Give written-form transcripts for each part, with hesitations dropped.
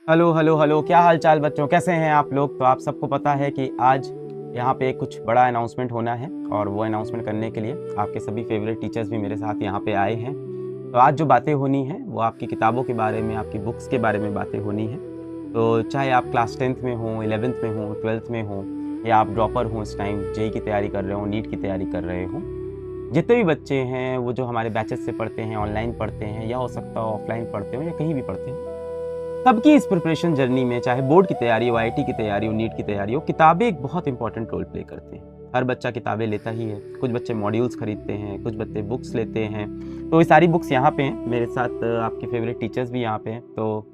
Hello hello hello, क्या हाल चाल बच्चों, कैसे हैं आप लोग। तो आप सबको पता है कि आज यहाँ पे कुछ बड़ा अनाउंसमेंट होना है और वो अनाउंसमेंट करने के लिए आपके सभी फेवरेट टीचर्स भी मेरे साथ यहाँ पे आए हैं। तो आज जो बातें होनी है वो आपकी किताबों के बारे में, आपकी बुक्स के बारे में बातें होनी है। तो चाहे आप क्लास 10th में हों, 11th में हों, 12th में हों, या आप ड्रॉपर हों, इस टाइम जेई की तैयारी कर रहे हो, नीट की तैयारी कर रहे हो, जितने भी बच्चे हैं वो जो हमारे बैचेस से पढ़ते हैं, ऑनलाइन पढ़ते हैं, या हो सकता है ऑफलाइन पढ़ते हो या कहीं भी पढ़ते हैं, सबकी इस प्रिपरेशन जर्नी में, चाहे बोर्ड की तैयारी हो, आईआईटी की तैयारी हो, नीट की तैयारी हो, किताबें एक बहुत इंपॉर्टेंट रोल प्ले करते हैं। हर बच्चा किताबें लेता ही है। कुछ बच्चे मॉड्यूल्स खरीदते हैं, कुछ बच्चे बुक्स लेते हैं। तो ये सारी बुक्स यहाँ पे हैं मेरे साथ। आपके फेवरेट टीचर्स भी यहाँ पे हैं। तो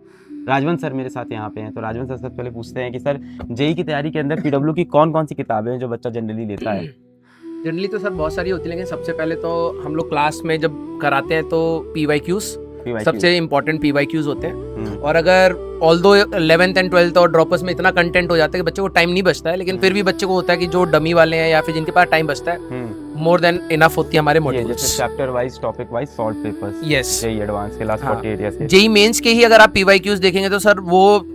राजवंत सर मेरे साथ यहाँ पे हैं। तो राजवंत सर सबसे पहले पूछते हैं कि सर, जेई की तैयारी के अंदर पीडब्ल्यू की कौन कौन सी किताबें हैं जो बच्चा जनरली लेता है। जनरली तो सर बहुत सारी होती है, लेकिन सबसे पहले तो हम लोग क्लास में जब कराते हैं तो पीवाईक्यूज सबसे इम्पोर्टेंट पीवाईक्यूज होते हैं। और अगर ऑल्दो 11th एंड 12th और ड्रॉपर्स में इतना कंटेंट हो जाता है कि बच्चे को टाइम नहीं बचता है, लेकिन फिर भी बच्चे को होता है कि जो डमी वाले हैं या फिर जिनके पास टाइम बचता है, मोर देन इनफ होती है हमारे मॉड्यूल्स। जैसे chapter wise, topic wise solve papers. Yes, JEE advance के लास्ट 40 एरियाज के। जेई मेंस के ही अगर आप पीवाईक्यूज देखेंगे तो सर वो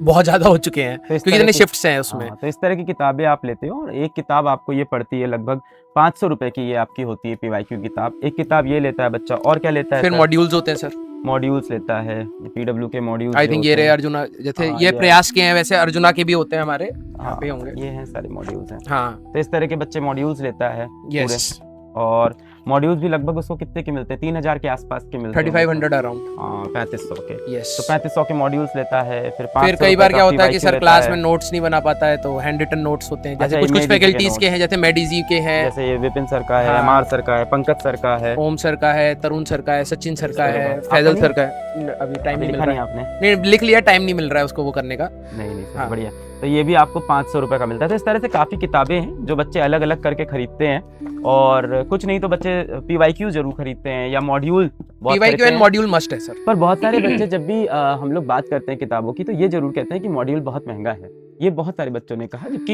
बहुत ज्यादा हो चुके हैं, क्योंकि इतने शिफ्ट्स हैं उसमें। तो इस तरह की किताबें आप लेते हो और एक किताब आपको ये पड़ती है लगभग 500 रुपए की। ये आपकी होती है पीवाईक्यू किताब। एक किताब ये लेता है बच्चा, और क्या लेता है? फिर मॉड्यूल्स होते हैं सर, मॉड्यूल्स लेता है, पीडब्ल्यू के मॉड्यूल्स। आई थिंक ये रहे अर्जुना, जैसे ये प्रयास के हैं, वैसे अर्जुना के भी होते हैं हमारे यहाँ पे होंगे। ये हैं सारे मॉड्यूल्स हैं। हाँ, तो इस तरह के बच्चे मॉड्यूल्स लेता है यस। और मॉड्यूल्स भी लगभग उसको कितने के मिलते हैं? 3000 के आसपास के मिलते हैं। 3500 अराउंड। 3500 के। यस। तो 3500 के मॉड्यूल्स लेता है। फिर कई बार क्या होता है कि सर क्लास में नोट्स नहीं बना पाता है, तो हैंड रिटन नोट्स होते हैं। जैसे कुछ फैकल्टीज के हैं, जैसे मेडिजी के हैं, जैसे ये विपिन सर का है, एमआर सर का है, पंकज सर का है, ओम सर का है, तरुण सर का है, सचिन सर का है, फैजल सर का है। अभी टाइम नहीं मिल रहा है आपने? नहीं, लिख लिया, टाइम नहीं मिल रहा है उसको वो करने का। नहीं सर, बढ़िया। तो ये भी आपको 500 रुपए का मिलता है। तो इस तरह से काफी किताबें हैं जो बच्चे अलग अलग करके खरीदते हैं। और कुछ नहीं तो बच्चे पीवाईक्यू जरूर खरीदते हैं या module. PYQ and module must है सर। पर बहुत सारे बच्चे जब भी हम लोग बात करते हैं किताबों की, तो ये जरूर कहते हैं कि मॉड्यूल बहुत महंगा है। ये बहुत सारे बच्चों ने कहा, जबकि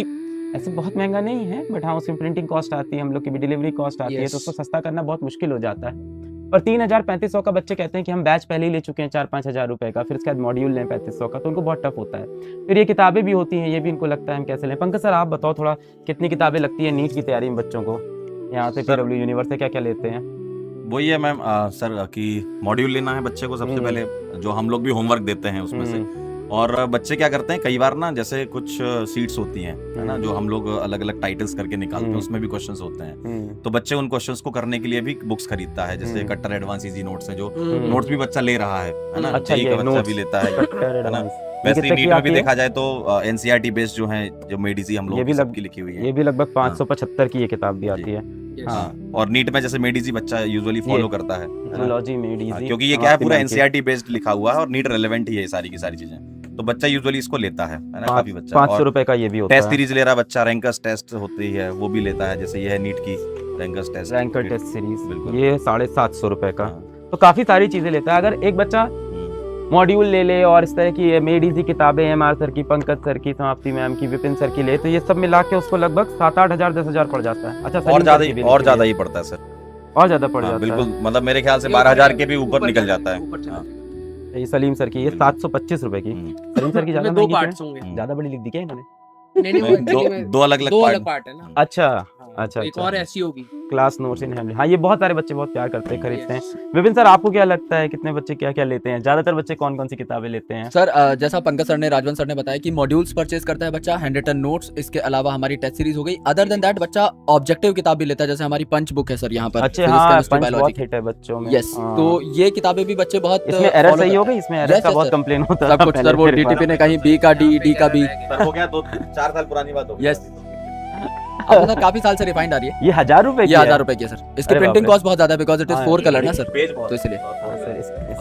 ऐसे बहुत महंगा नहीं है, बट हाँ उसमें प्रिंटिंग कॉस्ट आती है, हम लोग की भी डिलीवरी कॉस्ट आती है, तो उसको सस्ता करना बहुत मुश्किल हो जाता है। पर 3000-3500 का बच्चे कहते हैं कि हम बैच पहले ही ले चुके हैं 4-5 हज़ार रुपए का, फिर उसके बाद मॉड्यूल लें 3500 का, तो उनको बहुत टफ होता है। फिर ये किताबें भी होती हैं, ये भी इनको लगता है हम कैसे लें। पंकज सर आप बताओ थोड़ा, कितनी किताबें लगती है नीट की तैयारी में बच्चों को यहाँ से? पीडब्ल्यू यूनिवर्स से क्या क्या लेते हैं? वही है मैम सर कि मॉड्यूल लेना है बच्चे को सबसे पहले, जो हम लोग भी होमवर्क देते हैं उसमें से। और बच्चे क्या करते हैं, कई बार ना जैसे कुछ सीट्स होती हैं, है ना, जो हम लोग अलग अलग टाइटल्स करके निकालते हैं, उसमें भी क्वेश्चंस होते हैं। तो बच्चे उन क्वेश्चंस को करने के लिए भी बुक्स खरीदता है, जैसे कट्टर एडवांस इजी नोट्स है, जो नोट्स भी बच्चा ले रहा है ना। अच्छा, जेईई का बच्चा भी लेता है ना। वैसे नीट में भी देखा जाए तो एनसीईआरटी बेस्ड जो है, जो मेडिजी हम लोग सबकी लिखी हुई है, ये भी लगभग 575 की ये किताब भी आती है। हाँ, और नीट में जैसे मेडिजी बच्चा यूजुअली फॉलो करता है, क्योंकि ये क्या है, पूरा एनसीईआरटी बेस्ड लिखा हुआ है और नीट रेलेवेंट ही है सारी की सारी चीजें। तो बच्चा यूजुअली इसको लेता है ना, काफी बच्चा। 500 रुपए का ये भी होता है। टेस्ट सीरीज ले रहा बच्चा, रैंकर्स टेस्ट होती है वो भी लेता है, जैसे ये है नीट की रैंकर टेस्ट सीरीज, ये 750 रुपए का। तो काफी सारी चीजें लेता है। अगर एक बच्चा मॉड्यूल ले ले और इस तरह की मेडिजी किताबें, एमआर सर की, पंकज सर की, समाप्ति मैम की, विपिन सर की ले, तो ये सब मिला के उसको लगभग 7-8 हजार 10 हजार पड़ जाता है। अच्छा, और ज्यादा ही पड़ता है सर, और ज्यादा पड़ जाता है बिल्कुल। मतलब मेरे ख्याल से 12,000 के भी ऊपर निकल जाता है। ये सलीम सर की, ये 725 रुपए की। सलीम सर की ज्यादा दो पार्ट्स होंगे, ज्यादा बड़ी लिख दी क्या इन्होंने? दो अलग अलग पार्ट है ना। अच्छा, एक और ऐसी होगी, क्लास नोट्स इन फैमिली। हाँ, ये बहुत सारे बच्चे बहुत प्यार करते हैं, खरीदते हैं। विपिन सर आपको क्या लगता है, कितने बच्चे क्या क्या लेते हैं? ज्यादातर बच्चे कौन कौन सी किताबें लेते हैं? सर जैसा पंकज सर ने, राजवंत सर ने बताया कि मॉड्यूल्स परचेज करता है बच्चा, हैंड रिटन नोट्स, इसके अलावा हमारी टेस्ट सीरीज हो गई। अदर देन दैट बच्चा ऑब्जेक्टिव किताब भी लेता है, जैसे हमारी पंच बुक है सर यहाँ पर। अच्छा, हाँ, पंच बहुत हिट है बच्चों में। यस, तो ये किताबें भी बच्चे बहुत, इसमें एरर सही हो गई, इसमें एरर का बहुत कंप्लेन होता है। सब कुछ सर, वो डीटीपी ने कहीं बी का डी का बी हो गया, 2-4 साल पुरानी बात हो। यस, अब सर काफी साल से रिफाइंड आ रही है। ये 1000 रुपए की है? 1000 रुपए की है सर। इसकी प्रिंटिंग कॉस्ट बहुत ज्यादा है, बिकॉज इट इज 4 कलर ना सर, तो इसलिए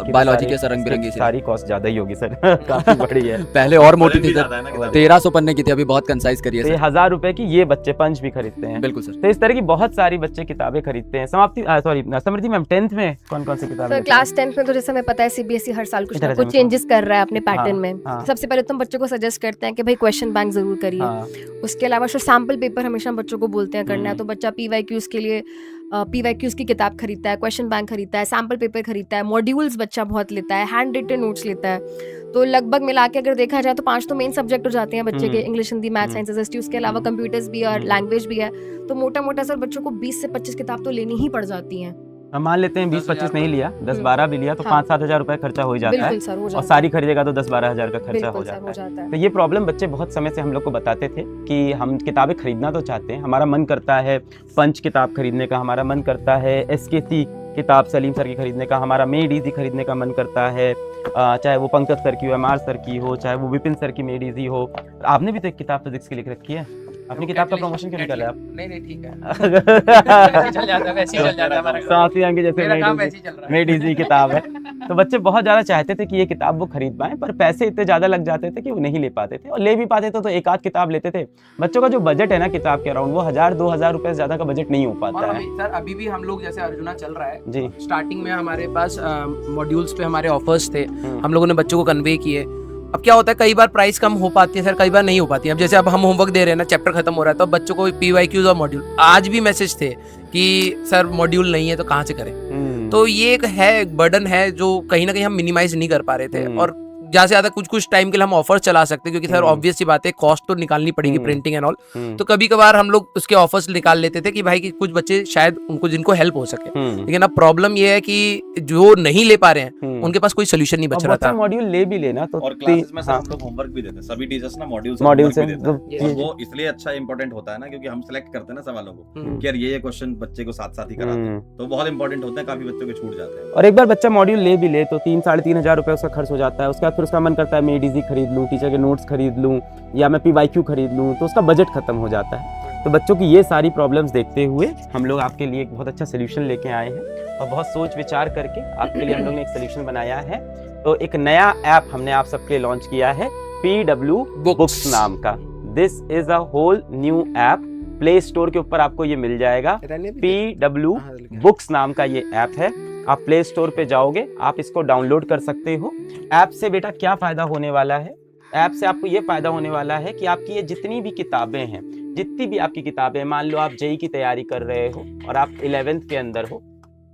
बायोलॉजी के सर रंग बिरंगी सारी कॉस्ट ज्यादा ही होगी सर। काफी बड़ी है। पहले और मोटी थी सर, 1300 पन्ने की थी, अभी बहुत कंसाइज करी है सर। 1000 रुपए की ये बच्चे पंच भी खरीदते हैं। बिल्कुल सर। तो इस तरह की बहुत सारी बच्चे किताबें खरीदते हैं। समृद्धि मैम 10th में कौन कौन सी किताबें? क्लास 10th में तो जैसे हमें पता है सीबीएसई हर साल कुछ ना कुछ चेंजेस कर रहा है अपने पैटर्न में। सबसे पहले तो हम बच्चों को सजेस्ट करते हैं कि भाई क्वेश्चन बैंक जरूर करिए। उसके अलावा सैंपल पेपर हमेशा बच्चों को बोलते हैं करना है, तो बच्चा पीवाईक्यूज के लिए PYQs की किताब खरीदता है, क्वेश्चन बैंक खरीदता है, सैम्पल पेपर खरीदता है, मॉड्यूल्स बच्चा बहुत लेता है, हैंड रिटन नोट्स लेता है। तो लगभग मिला के अगर देखा जाए तो 5 तो मेन सब्जेक्ट हो जाते हैं बच्चे के, English, Hindi, math, science, SST, उसके अलावा कंप्यूटर्स भी और लैंग्वेज भी है। तो मोटा मोटा सर बच्चों को 20 से 25 किताब तो लेनी ही पड़ जाती हैं। हम मान लेते हैं 20-25 नहीं लिया, 10-12 भी लिया तो 5-7 हज़ार रुपए खर्चा हो ही जाता है। बिल्कुल सर, हो और जाता है। सारी खरीदेगा तो 10-12 हज़ार का खर्चा बिल्कुल हो सर, हो जाता है। जाता है। तो ये प्रॉब्लम बच्चे बहुत समय से हम लोग को बताते थे कि हम किताबें खरीदना तो चाहते हैं, हमारा मन करता है पंच किताब खरीदने का, हमारा मन करता है SKC किताब सलीम सर की खरीदने का, हमारा मेड इजी खरीदने का मन करता है, चाहे वो पंकज सर की हो, MR सर की हो, चाहे वो विपिन सर की मेड इजी हो। आपने भी तो एक किताब फिजिक्स की लिख रखी है, अपनी किताब का प्रमोशन क्यों नहीं कर रहे आप? नहीं ठीक है चल जाता है, वैसे ही चल जाता है हमारा काम। साथियां के जैसे मेरा काम वैसे ही चल रहा है। मेड इजी किताब है। तो बच्चे बहुत ज़्यादा चाहते थे कि ये किताब वो खरीद पाएं, पर पैसे इतने ज़्यादा लग जाते थे कि वो नहीं ले पाते थे, और ले भी पाते थे तो एक आध किताब लेते थे। बच्चों का जो बजट है ना किताब के अराउंड, वो 1000-2000 रुपए से ज़्यादा का बजट नहीं हो और पाता है। सर अभी भी हम लोग जैसे अर्जुना चल रहा है, जी। स्टार्टिंग में हमारे पास मॉड्यूल्स पे हमारे ऑफर्स थे, हम लोगों ने बच्चों को कन्वे किए। अब क्या होता है, कई बार प्राइस कम हो पाती है सर, कई बार नहीं हो पाती है। अब जैसे अब हम होमवर्क दे रहे हैं ना, चैप्टर खत्म हो रहा है, तो बच्चों को PYQs और मॉड्यूल, आज भी मैसेज थे कि सर मॉड्यूल नहीं है तो कहाँ से करें। तो ये एक है, एक बर्डन है जो कहीं ना कहीं हम मिनिमाइज नहीं कर पा रहे थे। और ज्यादा से ज्यादा कुछ टाइम के लिए हम ऑफर्स चला सकते हैं, क्योंकि सर ऑब्वियस सी बात है, कॉस्ट तो निकालनी पड़ेगी प्रिंटिंग एंड ऑल। तो कभी कभार हम लोग उसके ऑफर्स निकाल लेते थे कि भाई कि कुछ बच्चे शायद उनको जिनको हेल्प हो सके। लेकिन अब प्रॉब्लम ये है कि जो नहीं ले पा रहे हैं उनके पास कोई सोल्यूशन नहीं बच रहा था। मॉड्यूल ले भी लेना तो और क्लासेस में हम लोग होमवर्क भी देते हैं, सभी टीचर्स ना मॉड्यूल से भी देते हैं। और वो इसलिए अच्छा इंपॉर्टेंट होता है ना, क्योंकि हम सिलेक्ट करते हैं ना सवालों को कि यार ये क्वेश्चन बच्चे को साथ साथ ही कराते हैं, तो बहुत इंपॉर्टेंट होता है, काफी बच्चों के छूट जाते हैं। और एक बार बच्चा मॉड्यूल ले भी ले तो 3-3.5 हज़ार रुपए उसका खर्च हो जाता है। उसके बाद फिर उसका मन करता है मेड इजी खरीद लूँ, टीचर के नोट्स खरीद लूँ, या मैं PYQ खरीद लूँ, तो उसका बजट खत्म हो जाता है। तो बच्चों की ये सारी प्रॉब्लम्स देखते हुए हम लोग आपके लिए एक बहुत अच्छा सोल्यूशन लेके आए हैं, और बहुत सोच विचार करके आपके लिए हम लोग ने एक सोल्यूशन बनाया है। तो एक नया ऐप हमने आप सबके लिए लॉन्च किया है, PW बुक्स नाम का। This is a whole new app, play store के ऊपर आपको ये मिल जाएगा। PW बुक्स नाम का ये ऐप है, आप प्ले स्टोर पे जाओगे, आप इसको डाउनलोड कर सकते हो। ऐप से बेटा क्या फ़ायदा होने वाला है, ऐप से आपको ये फ़ायदा होने वाला है कि आपकी ये जितनी भी किताबें हैं, जितनी भी आपकी किताबें, मान लो आप JEE की तैयारी कर रहे हो और आप 11th के अंदर हो,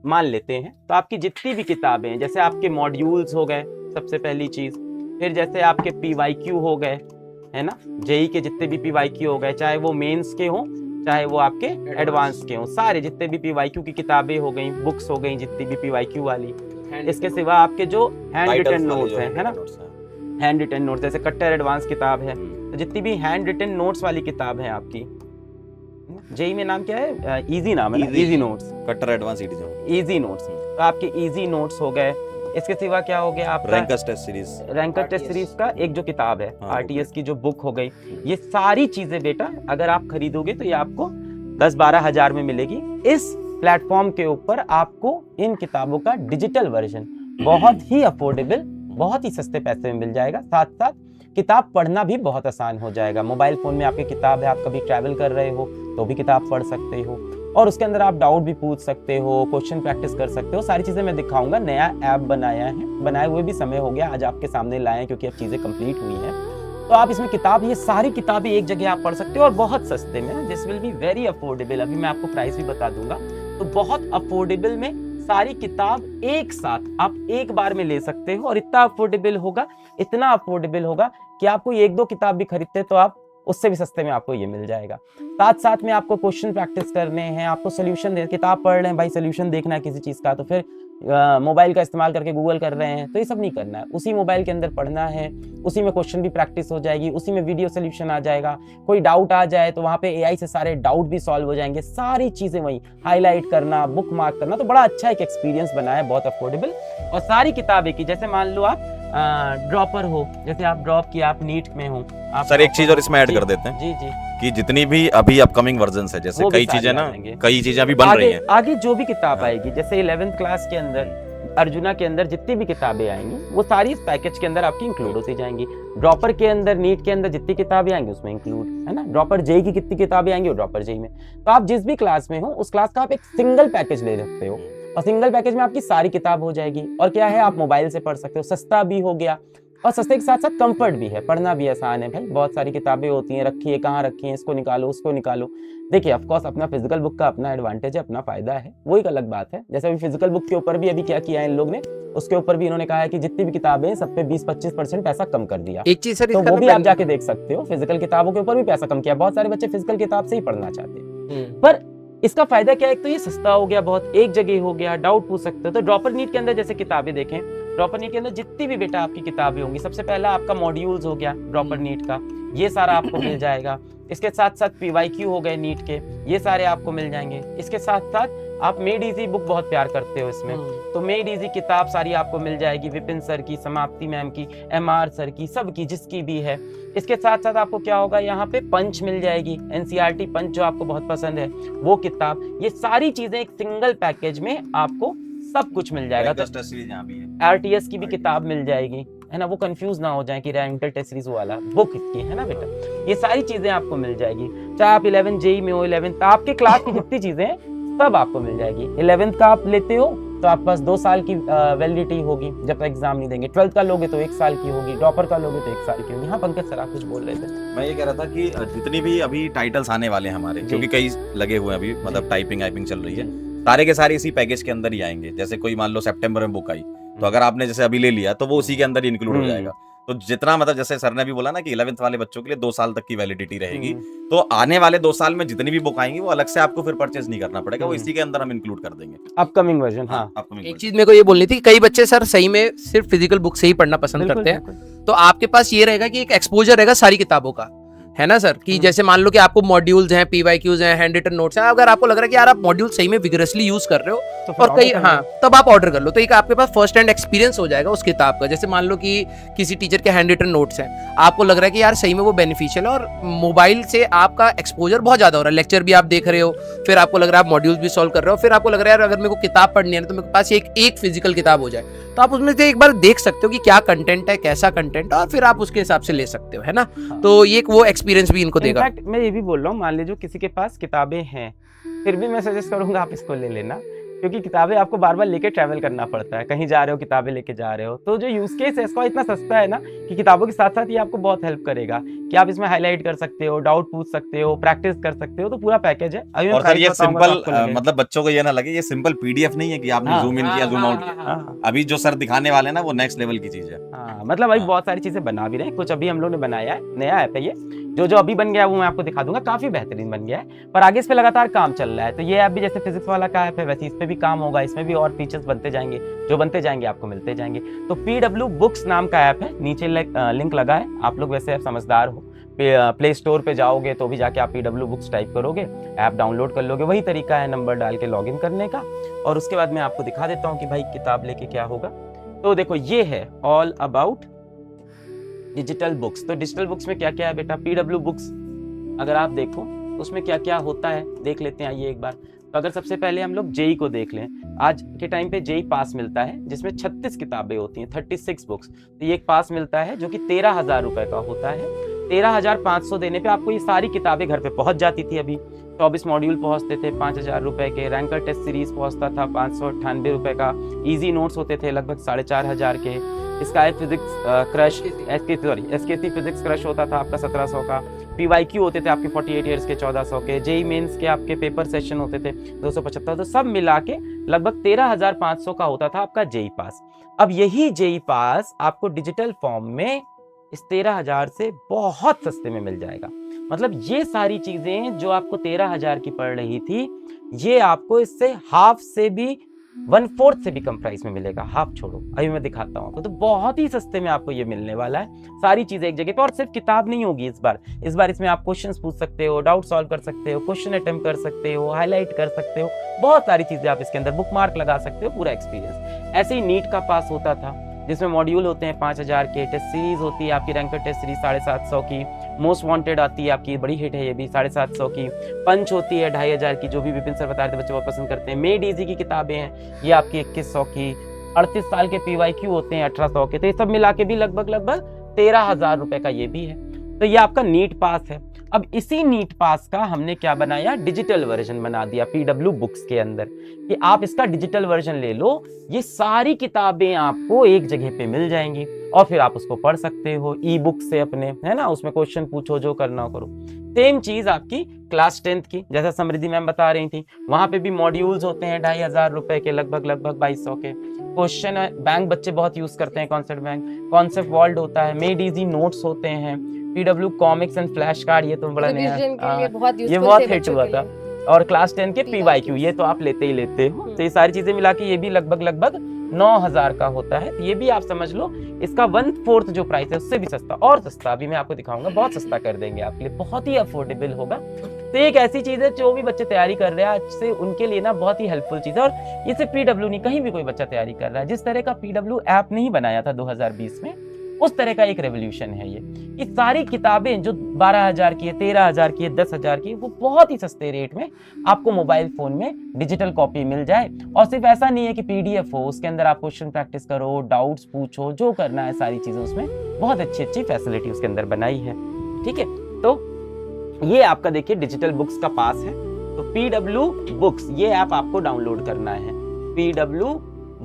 मान लेते हैं, तो आपकी जितनी भी किताबें हैं, जैसे आपके मॉड्यूल्स हो गए सबसे पहली चीज़, फिर जैसे आपके PYQ हो गए, है ना, JEE के जितने भी PYQ हो गए, चाहे वो मेंस के हों चाहे वो आपके एडवांस के हों, सारे जितने भी PYQ की किताबें हो गई, बुक्स हो गई जितनी भी PYQ वाली। इसके सिवा आपके जो हैंड रिटन नोट्स हैं, है ना, हैंड रिटन नोट्स, जैसे कट्टर एडवांस किताब है, तो जितनी भी हैंड रिटन नोट्स वाली किताब है आपकी, JEE में नाम क्या है, इजी नाम है ना, इजी नोट्स, कट्टर एडवांस इजी नोट्स, तो आपके इजी नोट्स हो गए। इसके सिवा क्या हो गया आपका रैंकर्स टेस्ट सीरीज का एक जो किताब है, RTS की जो बुक हो गई, ये सारी चीजें बेटा अगर आप खरीदोगे तो ये आपको 10-12 हज़ार में मिलेगी। इस प्लेटफॉर्म के ऊपर आपको इन किताबों का डिजिटल वर्जन बहुत ही अफोर्डेबल, बहुत ही सस्ते पैसे में मिल जाएगा। साथ साथ किताब पढ़ना भी बहुत आसान हो जाएगा। मोबाइल फोन में आपकी किताब है, आप कभी ट्रैवल कर रहे हो तो भी किताब पढ़ सकते हो, और उसके अंदर आप डाउट भी पूछ सकते हो, क्वेश्चन प्रैक्टिस कर सकते हो, सारी चीज़ें मैं दिखाऊंगा। नया ऐप बनाया है, बनाए हुए भी समय हो गया, आज आपके सामने लाए हैं क्योंकि अब चीज़ें कंप्लीट हुई हैं। तो आप इसमें किताब, ये सारी किताबें एक जगह आप पढ़ सकते हो और बहुत सस्ते में। This will be very affordable, अभी मैं आपको प्राइस भी बता दूंगा। तो बहुत अफोर्डेबल में सारी किताब एक साथ आप एक बार में ले सकते हो, और इतना अफोर्डेबल होगा, इतना अफोर्डेबल होगा कि आपको 1-2 किताब भी खरीदते तो आप उससे भी सस्ते में आपको ये मिल जाएगा। साथ साथ में आपको क्वेश्चन प्रैक्टिस करने हैं, आपको सोल्यूशन दे, किताब पढ़ रहे हैं भाई, सोल्यूशन देखना है किसी चीज़ का, तो फिर मोबाइल का इस्तेमाल करके गूगल कर रहे हैं, तो ये सब नहीं करना है। उसी मोबाइल के अंदर पढ़ना है, उसी में क्वेश्चन भी प्रैक्टिस हो जाएगी, उसी में वीडियो सोल्यूशन आ जाएगा। कोई डाउट आ जाए तो वहाँ पे AI से सारे डाउट भी सॉल्व हो जाएंगे, सारी चीज़ें वहीं हाईलाइट करना, बुक मार्क करना। तो बड़ा अच्छा एक एक्सपीरियंस बना है, बहुत अफोर्डेबल। और सारी किताबें की, जैसे मान लो आप ड्रॉपर हो, जैसे आप ड्रॉप किया, आप नीट में हो, आप सर एक चीज और इसमें ऐड कर देते हैं जी कि जितनी भी अभी अपकमिंग वर्जन्स है, जैसे कई चीजें ना, कई चीजें अभी बन रही हैं, आगे जो भी किताब आएगी, जैसे 11th क्लास के अंदर अर्जुना के अंदर जितनी भी किताबें आएंगी वो सारी इस पैकेज के अंदर आपकी इंक्लूड होती जाएंगी। ड्रॉपर के अंदर, नीट के अंदर जितनी किताबें आएंगी उसमें इंक्लूड है ना। ड्रॉपर JEE की कितनी किताबें आएंगी वो ड्रॉपर JEE में। तो आप जिस भी क्लास में हो उस क्लास का आप एक सिंगल पैकेज ले सकते हो, और सिंगल पैकेज में आपकी सारी किताब हो जाएगी। और क्या है, आप मोबाइल से पढ़ सकते हो, सस्ता भी हो गया, और सस्ते के साथ साथ कंफर्ट भी है, पढ़ना भी आसान है भाई। बहुत सारी किताबें होती हैं, रखी है कहाँ रखी है, इसको निकालो उसको निकालो। देखिए ऑफ कोर्स अपना फिजिकल बुक का अपना एडवांटेज है, अपना फायदा है, वो एक अलग बात है। जैसे अभी फिजिकल बुक के ऊपर भी अभी क्या किया है इन लोग ने, उसके ऊपर भी इन्होंने कहा है कि जितनी भी किताबें हैं सब पे 20-25% पैसा कम कर दिया। एक चीज सर तो वो भी आप जाके देख सकते हो, फिजिकल किताबों के ऊपर भी पैसा कम किया। बहुत सारे बच्चे फिजिकल किताब से ही पढ़ना चाहते हैं, पर इसका फायदा क्या है, एक तो ये सस्ता हो गया, बहुत एक जगह हो गया, डाउट पूछ सकते हो। तो ड्रॉपर नीट के अंदर जैसे किताबें देखें, ड्रॉपर नीट के अंदर जितनी भी बेटा आपकी किताबें होंगी, सबसे पहला आपका मॉड्यूल्स हो गया ड्रॉपर नीट का, ये सारा आपको मिल जाएगा। इसके साथ साथ पीवाईक्यू हो गए नीट के, ये सारे आपको मिल जाएंगे। इसके साथ साथ आप मेड इजी बुक बहुत प्यार करते हो इसमें, तो मेड इजी किताब सारी आपको मिल जाएगी, विपिन सर की, समाप्ति मैम की, एमआर सर की, सबकी जिसकी भी है। इसके साथ साथ आपको क्या होगा, यहाँ पे पंच मिल जाएगी, एनसीईआरटी पंच जो आपको बहुत पसंद है वो किताब। ये सारी चीजें एक सिंगल पैकेज में आपको सब कुछ मिल जाएगा। तो आरटीएस की भी किताब मिल जाएगी, है ना, वो कंफ्यूज ना हो जाए कि रैंकर टेस्ट सीरीज वाला वो किसकी है ना बेटा। ये सारी चीजें आपको मिल जाएगी, चाहे आप 11 जेई में हो, 11th आपके क्लास की जितनी चीजें हैं सब आपको मिल जाएगी। 11th का आप लेते हो तो आपके पास 2 साल की वैलिडिटी होगी जब तक एग्जाम नहीं देंगे। 12th का लोगे तो 1 साल की होगी, ड्रॉपर का लोगे तो 1 साल की होगी। हाँ पंकज सर आप कुछ बोल रहे थे। मैं ये कह रहा था कि जितनी भी अभी टाइटल्स आने वाले हैं हमारे, क्योंकि कई लगे हुए हैं अभी, मतलब टाइपिंग चल रही है, सारे के सारे इसी पैकेज के अंदर ही आएंगे। जैसे कोई मान लो सितंबर में बुक आई, तो अगर आपने जैसे अभी ले लिया तो वो उसी के अंदर ही इंक्लूड हो जाएगा। तो जितना मतलब जैसे सर ने भी बोला ना कि 11th वाले बच्चों के लिए 2 साल तक की वैलिडिटी रहेगी, तो आने वाले 2 साल में जितनी भी बुक आएंगी वो अलग से आपको फिर परचेज नहीं करना पड़ेगा, वो इसी के अंदर हम इंक्लूड कर देंगे अपकमिंग वर्जन। हाँ एक चीज मेरे को ये बोलनी थी कि कई बच्चे सर सही में सिर्फ फिजिकल बुक से ही पढ़ना पसंद करते हैं, तो आपके पास ये रहेगा कि एक एक्सपोजर रहेगा सारी किताबों का, है ना सर, कि जैसे मान लो कि आपको मॉड्यूल्स हैं, पीवाईक्यूज हैं, हैंड रिटन नोट्स हैं, अगर आपको लग रहा है कि यार आप मॉड्यूल सही में विगरसली यूज कर रहे हो तो और कई तब आप ऑर्डर कर लो, तो एक आपके पास फर्स्ट हैंड एक्सपीरियंस हो जाएगा उस किताब का। जैसे मान लो कि किसी टीचर के हैंड रिटन नोट्स हैं, आपको लग रहा है कि यार सही में वो बेनिफिशियल है और मोबाइल से आपका एक्सपोजर बहुत ज्यादा हो रहा है, लेक्चर भी आप देख रहे हो, फिर आपको लग रहा है आप मॉड्यूल्स भी सॉल्व कर रहे हो, फिर आपको लग रहा है यार अगर मेरे को किताब पढ़नी है तो मेरे पास एक फिजिकल किताब हो जाए, तो आप उसमें से एक बार देख सकते हो कि क्या कंटेंट है, कैसा कंटेंट है, और फिर आप उसके हिसाब से ले सकते हो, है ना। तो ये वो एक्सपीरियंस भी इनको देगा। इनफैक्ट मैं ये भी बोल रहा हूँ, मान लीजिए किसी के पास किताबें हैं, फिर भी मैं सजेस्ट करूंगा आप इसको ले लेना, क्योंकि किताबें आपको बार बार लेके ट्रैवल करना पड़ता है, कहीं जा रहे हो किताबें लेके जा रहे हो, तो जो यूज केस है इसका इतना सस्ता है ना कि किताबों के साथ साथ ये आपको बहुत हेल्प करेगा कि आप इसमें हाईलाइट कर सकते हो, डाउट पूछ सकते हो, प्रैक्टिस कर सकते हो, तो पूरा पैकेज है। और सर ये सिंपल मतलब बच्चों को ये ना लगे ये सिंपल पीडीएफ नहीं है कि आपने जूम इन किया, जूम आउट किया। अभी जो सर दिखाने वाले हैं ना वो नेक्स्ट लेवल की चीज है। मतलब अभी बहुत सारी चीजें बना भी रहे हैं, कुछ अभी हम लोग ने बनाया है, नया ऐप है ये, जो अभी बन गया है वो मैं आपको दिखा दूंगा, काफी बेहतरीन बन गया है, पर आगे इस पे लगातार काम चल रहा है। तो ये ऐप भी जैसे फिजिक्स वाला का ऐप है वैसे इस पे भी काम होगा, इसमें भी और फीचर्स बनते जाएंगे, जो बनते जाएंगे आपको मिलते जाएंगे। तो PW बुक्स नाम का ऐप है, नीचे लिंक लगा है, आप लोग वैसे आप समझदार हो, प्ले स्टोर पे जाओगे तो भी जाके आप PW बुक्स टाइप करोगे, ऐप डाउनलोड कर लोगे, वही तरीका है नंबर डाल के लॉगिन करने का। और उसके बाद मैं आपको दिखा देता हूँ कि भाई किताब लेके क्या होगा। तो देखो ये है ऑल अबाउट डिजिटल बुक्स। तो डिजिटल बुक्स में क्या क्या है बेटा, PW बुक्स अगर आप देखो उसमें क्या क्या होता है देख लेते हैं, आइए एक बार। तो अगर सबसे पहले हम लोग जेई को देख लें, आज के टाइम पे जेई पास मिलता है जिसमें 36 किताबें होती हैं, 36 बुक्स। तो ये एक पास मिलता है जो कि 13,000 रुपए का होता है। 13,500 देने पे आपको ये सारी किताबें घर पे पहुंच जाती थी। अभी 24 मॉड्यूल पहुंचते थे 5,000 रुपए के, रैंकर टेस्ट सीरीज पहुंचता था 598 रुपए का, इजी नोट्स होते थे लगभग 4,500 के, sky physics crush SKC physics crush होता था आपका 1700 का, पीवाईक्यू होते थे आपके 48 ईयर्स के 1400 के, जेई मेंस के आपके पेपर सेशन होते थे 275, तो सब मिला के लगभग 13,500 का होता था आपका जेई पास। अब यही जेई पास आपको डिजिटल फॉर्म में इस 13,000 से बहुत सस्ते में मिल जाएगा। मतलब ये सारी चीजें जो आपको 13,000 की पड़ रही थी, ये आपको इससे हाफ से भी 1/4 से भी कम प्राइस में मिलेगा। हाफ छोड़ो, अभी मैं दिखाता हूँ आपको, तो बहुत ही सस्ते में आपको ये मिलने वाला है, सारी चीजें एक जगह पे। और सिर्फ किताब नहीं होगी इस बार इसमें आप क्वेश्चंस पूछ सकते हो, डाउट सॉल्व कर सकते हो, क्वेश्चन अटेम्प्ट कर सकते हो, हाईलाइट कर सकते हो, बहुत सारी चीजें आप इसके अंदर बुकमार्क लगा सकते हो, पूरा एक्सपीरियंस। ऐसे ही नीट का पास होता था जिसमें मॉड्यूल होते हैं 5,000 के, टेस्ट सीरीज होती है आपकी रैंकर टेस्ट सीरीज 750 की, मोस्ट वांटेड आती है आपकी, बड़ी हिट है ये भी 750 की, पंच होती है 2,500 की, जो भी विपिन सर बता रहे थे बच्चे बहुत पसंद करते हैं। मेड इजी की किताबें हैं ये आपकी 2100 की, 38 साल के पीवाईक्यू होते हैं 1800 के, तो ये सब मिला के भी लगभग 13,000 रुपए का ये भी है। तो ये आपका नीट पास है। अब इसी नीट पास का हमने क्या बनाया, डिजिटल वर्जन बना दिया पीडब्ल्यू बुक्स के अंदर कि आप इसका डिजिटल वर्जन ले लो, ये सारी किताबें आपको एक जगह पे मिल जाएंगी और फिर आप उसको पढ़ सकते हो ई बुक से अपने, है ना, उसमें क्वेश्चन पूछो, जो करना हो करो। सेम चीज आपकी क्लास 10th की, जैसा समृद्धि मैम बता रही थी, वहां पे भी मॉड्यूल्स होते हैं 2500 रुपए के, लगभग 2200 के। क्वेश्चन बैंक बच्चे बहुत यूज करते हैं, कॉन्सेप्ट बैंक, कॉन्सेप्ट वर्ल्ड होता है, मेड इजी नोट्स होते हैं, PW comics and flash card, ये तो बड़ा नया, ये बहुत हिट हुआ था। और क्लास 10 के पीवाईक्यू, ये तो आप लेते ही लेते हो। तो ये सारी चीजें मिला के ये भी लगभग 9000 का होता है। तो ये भी आप समझ लो, इसका 1/4 जो प्राइस है उससे भी सस्ता, और सस्ता अभी मैं आपको दिखाऊंगा, बहुत सस्ता कर देंगे आपके लिए, बहुत ही अफोर्डेबल होगा। तो एक ऐसी चीज है जो भी बच्चे तैयारी कर रहे हैं आज से, उनके लिए ना बहुत ही हेल्पफुल चीज है। और ये सिर्फ पीडब्ल्यू नहीं, कहीं भी कोई बच्चा तैयारी कर रहा है, जिस तरह का पीडब्ल्यू ऐप नहीं बनाया था 2020 में, उस तरह का एक रेवोल्यूशन है ये सारी किताबें जो 12,000 की है, 13,000 की है, 10,000 की है, वो बहुत ही सस्ते रेट में आपको मोबाइल फोन में डिजिटल कॉपी मिल जाए। और सिर्फ ऐसा नहीं है कि पीडीएफ हो, उसके अंदर आप क्वेश्चन प्रैक्टिस करो, डाउट्स पूछो, जो करना है सारी चीजें उसमें, बहुत अच्छी फैसिलिटी उसके अंदर बनाई है। ठीक है, तो ये आपका देखिए डिजिटल बुक्स का पास है। तो पीडब्ल्यू बुक्स ये ऐप आपको डाउनलोड करना है, पीडब्ल्यू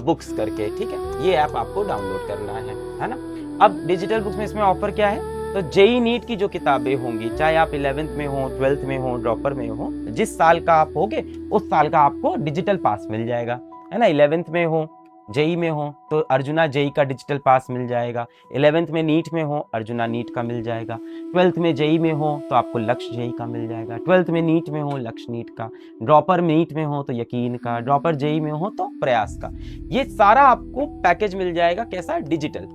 बुक्स करके, ठीक है, ये ऐप आपको डाउनलोड करना है ना। अब डिजिटल बुक्स में इसमें ऑफर क्या है, तो जेई नीट की जो किताबें होंगी, चाहे आप 11th में हो, 12th में हो, ड्रॉपर में हो, जिस साल का आप होगे उस साल का आपको डिजिटल पास मिल जाएगा, है ना। 11th में हो, जेई में हो तो अर्जुना जेई का डिजिटल पास मिल जाएगा, 11th में नीट में हो अर्जुना नीट का मिल जाएगा, 12th में जेई में हो तो आपको लक्ष्य जेई का मिल जाएगा, 12th में नीट में हो लक्ष्य नीट का, ड्रॉपर नीट में हो तो यकीन का, ड्रॉपर जेई में हो तो प्रयास का। ये सारा आपको पैकेज मिल जाएगा, कैसा, डिजिटल,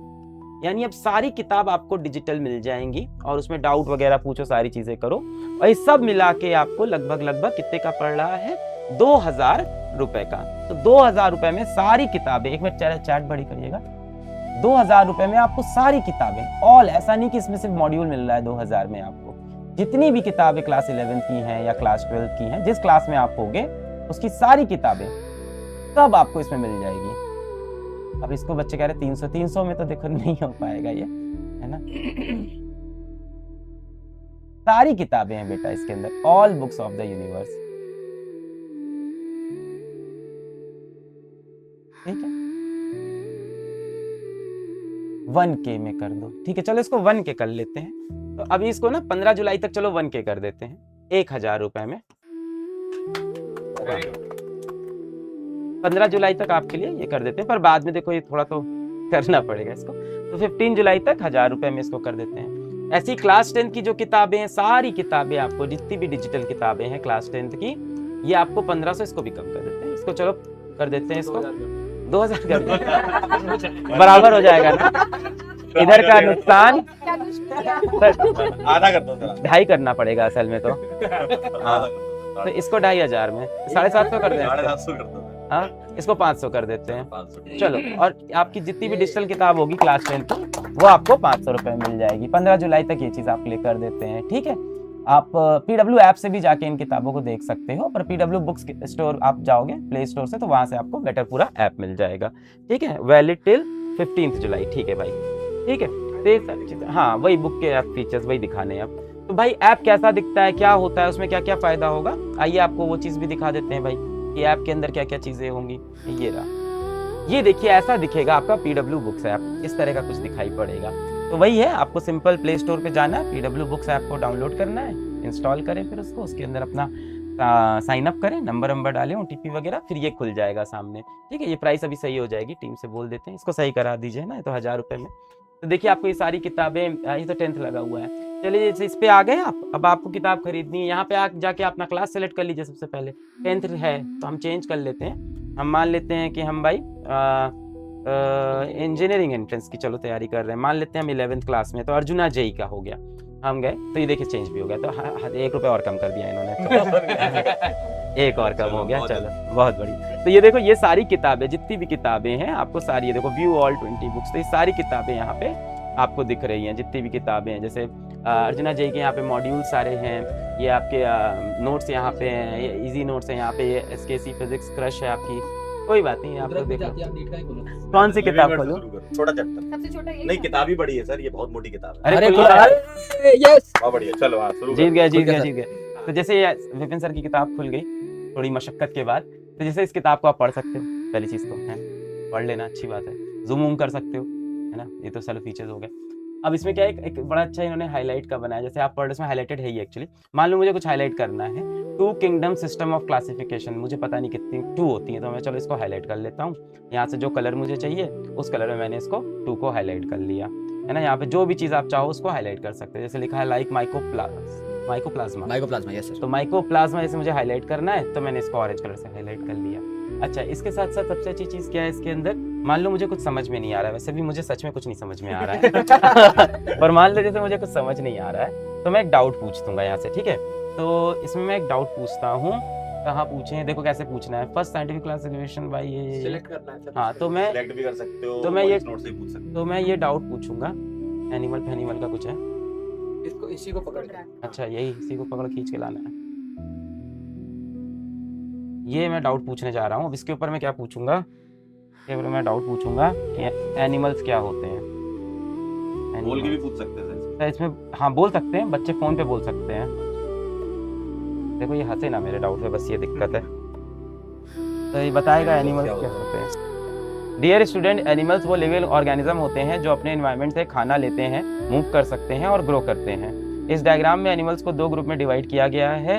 यानी अब सारी किताब आपको डिजिटल मिल जाएंगी और उसमें डाउट वगैरह पूछो, सारी चीजें करो, और ये सब मिला के आपको लगभग कितने का पड़ रहा है, 2000 रुपए का। तो 2000 रुपए में सारी किताबें, एक मिनट चैट बड़ी करिएगा, 2000 रुपए में आपको सारी किताबें ऑल, ऐसा नहीं कि इसमें सिर्फ मॉड्यूल मिल रहा है 2000 में, आपको जितनी भी किताबें क्लास 11 की हैं या क्लास 12 की हैं, जिस क्लास में आप होगे उसकी सारी किताबें सब आपको इसमें मिल जाएगी। अब इसको बच्चे कह रहे 300 में तो देखो नहीं हो पाएगा ये, है ना। सारी किताबें हैं बेटा इसके अंदर, all books of the universe, ठीक है। 1K में कर दो, ठीक है, चलो इसको 1K कर लेते हैं। तो अभी इसको ना 15 जुलाई तक चलो 1K कर देते हैं, 1000 रुपए में 15 जुलाई तक आपके लिए ये कर देते हैं, पर बाद में देखो ये थोड़ा तो करना पड़ेगा इसको, तो 15 जुलाई तक 1000 रुपए में इसको कर देते हैं। ऐसी क्लास 10 की जो किताबें हैं, सारी किताबें आपको, जितनी भी डिजिटल किताबें हैं क्लास 10 की, ये आपको 1500, इसको भी कम कर देते हैं, इसको चलो कर देते हैं, इसको 2000 कर देते हैं, बराबर हो जाएगा ना, इधर का नुकसान आधा कर दो, 2.5 करना पड़ेगा असल में, तो तो इसको 2500 में 750 कर दें, 750 कर दो, हाँ इसको 500 कर देते हैं, चलो। और आपकी जितनी भी डिजिटल किताब होगी क्लास 10 की, वो आपको 500 रुपए में मिल जाएगी। 15 जुलाई तक ये चीज आप क्लिक कर देते हैं, ठीक है। आप पीडब्ल्यू ऐप से भी जाके इन किताबों को देख सकते हो, पर पीडब्ल्यू बुक्स स्टोर आप जाओगे प्ले स्टोर से, तो वहां से आपको बेटर पूरा ऐप मिल जाएगा, ठीक है। वैलिड टिल 15 जुलाई, ठीक है भाई, ठीक है। तो ये सारी चीजें, हाँ वही बुक के ऐप फीचर्स वही दिखाने हैं अब। तो भाई ऐप कैसा दिखता है, क्या होता है उसमें, क्या क्या फायदा होगा, आइए आपको वो चीज भी दिखा देते हैं भाई, कि ऐप के अंदर क्या क्या चीजें होंगी। ये रहा, ये देखिए ऐसा दिखेगा आपका पीडब्ल्यू बुक्स ऐप, इस तरह का कुछ दिखाई पड़ेगा। तो वही है, आपको सिंपल प्ले स्टोर पे जाना है, पीडब्ल्यू बुक्स ऐप को डाउनलोड करना है, इंस्टॉल करें, फिर उसके अंदर अपना साइन अप करें, नंबर डालें, OTP वगैरह, फिर ये खुल जाएगा सामने, ठीक है। ये प्राइस अभी सही हो जाएगी, टीम से बोल देते हैं, इसको सही करा दीजिए ना, तो 1000 रुपए में। तो देखिए आपको ये सारी किताबें, ये तो 10th लगा हुआ है, चलिए इस पे आ गए आप। अब आपको किताब खरीदनी है, यहाँ पे जाके अपना क्लास सेलेक्ट कर लीजिए। सबसे पहले 10th है तो हम चेंज कर लेते हैं, हम मान लेते हैं कि हम भाई इंजीनियरिंग एंट्रेंस की चलो तैयारी कर रहे हैं, मान लेते हैं हम 11th क्लास में, तो अर्जुना जेई का हो गया, हम गए तो ये देखिए चेंज भी हो गया, तो 1 रुपये और कम कर दिया इन्होंने, 1 और कम हो गया, चलो बहुत बड़ी। तो ये देखो ये सारी किताबें, जितनी भी किताबें हैं आपको सारी, ये देखो व्यू ऑल 20 बुक्स, तो ये सारी किताबें यहाँ पे आपको दिख रही हैं, जितनी भी किताबें हैं। जैसे अर्जुना जेई के यहाँ पे मॉड्यूल सारे हैं, ये आपके नोट्स यहाँ पे हैं, ये इजी नोट्स हैं यहाँ पे, ये SKC फिजिक्स क्रश है आपकी, कोई बात नहीं, आप लोग कुदरत में देखो जाती है, आप नीट का ही बोलो। कौन सी किताब खोलूं। छोटा चैप्टर, सबसे छोटा ये नहीं किताब ही बड़ी है सर, ये बहुत मोटी किताब है। अरे अरे खुला- यस बहुत बढ़िया, चलो हाँ शुरू जीत करो। गया जीत खुल गया गया सर। जीत गया। तो जैसे ये विपिन सर की किताब खुल गई थोड़ी मशक्कत के बाद, तो जैसे इस किताब को आप पढ़ सकते हो, पहली चीज़ तो है पढ़ लेना, अच्छी बात है। जूम वूम कर सकते हो, है ना, ये तो सेल्फ फीचर्स हो गए। अब इसमें क्या है, एक बड़ा अच्छा इन्होंने हाईलाइट का बनाया, जैसे आप पढ़ रहे हो, इसमें हाईलाइटेड है ही एक्चुअली। मान लो मुझे कुछ हाईलाइट करना है, 2 किंगडम सिस्टम ऑफ क्लासिफिकेशन, मुझे पता नहीं कितनी 2 होती है, तो मैं चलो इसको हाईलाइट कर लेता हूँ। यहाँ से जो कलर मुझे चाहिए उस कलर में मैंने इसको 2 को हाईलाइट कर लिया, है ना। यहाँ पे जो भी चीज़ आप चाहो उसको हाईलाइट कर सकते हो, जैसे लिखा है like mycoplasma, mycoplasma, yes sir. तो माइकोप्लाज्मा जैसे मुझे हाईलाइट करना है तो मैंने इसको ऑरेंज कलर से हाईलाइट कर लिया। अच्छा, इसके साथ साथ सबसे अच्छी चीज़ क्या है इसके अंदर, मान लो मुझे कुछ समझ में नहीं आ रहा है, वैसे भी मुझे सच में कुछ नहीं समझ में आ रहा है पर मान लो जैसे मुझे कुछ समझ नहीं आ रहा है तो मैं एक डाउट पूछ दूंगा यहाँ से, ठीक है। तो इसमें मैं एक डाउट पूछता हूँ, कहाँ पूछें, देखो कैसे पूछना है। फर्स्ट साइंटिफिक क्लासिफिकेशन बाय ये, सिलेक्ट करना है सर। हाँ तो मैं सिलेक्ट भी कर सकते हो, तो मैं ये- voice note से ही पूछ सकते हो। तो मैं ये डाउट पूछूंगा, एनिमल का कुछ है। इसको इसी को पकड़ के अच्छा, यही इसी को पकड़ खींच के लाना है, ये मैं डाउट पूछने जा रहा हूँ। अब इसके ऊपर मैं क्या पूछूंगा, इसके ऊपर मैं डाउट पूछूंगा कि एनिमल्स क्या होते हैं। बोल के भी Animals। पूछ सकते हैं सर। तो इसमें हाँ बोल सकते हैं, बच्चे फोन पे बोल सकते हैं। देखो ये हंसे ना मेरे डाउट पे, बस ये दिक्कत है। तो ये बताएगा एनिमल्स क्या होते हैं। डियर स्टूडेंट, एनिमल्स वो लिविंग ऑर्गेनिज्म होते हैं जो अपने एनवायरनमेंट से खाना लेते हैं, मूव कर सकते हैं और ग्रो करते हैं। इस डायग्राम में एनिमल्स को 2 ग्रुप में डिवाइड किया गया है,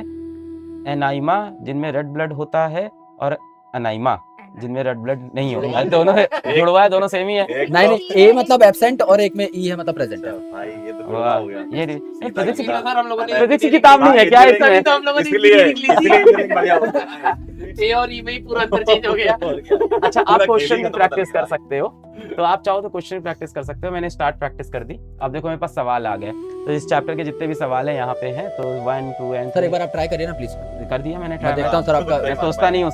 एनाइमा जिनमें रेड ब्लड होता है और अनाइमा जिनमें रेड ब्लड नहीं होता है। दोनों जुड़वा है, दोनों सेम ही है। एक नहीं तो- नहीं, ए मतलब एब्सेंट और एक में ई है मतलब प्रेजेंट है। भाई ये तो जुड़वा हो गया। ये फिजिक्स सीधा सर हम लोगों ने फिजिक्स की किताब नहीं है क्या हाँ, इसमें? तो हम लोगों ने इसलिए इंजीनियरिंग ली थी। इंजीनियरिंग बढ़िया होता है। ए और ई में ही पूरा अंतर चेंज हो गया। अच्छा, आप पूरा क्वेश्चन खेल की ही खत्म प्रैक्टिस कर कर सकते हो, तो आप चाहो तो क्वेश्चन की प्रैक्टिस कर सकते हो। मैंने स्टार्ट प्रैक्टिस कर दी, अब देखो मेरे पास सवाल आ गए। तो इस चैप्टर के जितने भी सवाल हैं यहाँ पे हैं, तो 1 2 एंड सर एक बार आप ट्राई करिए ना प्लीज। कर दिया मैंने मैं ट्राई। देखता हूँ सर आपका। मैं सोचता नहीं हूँ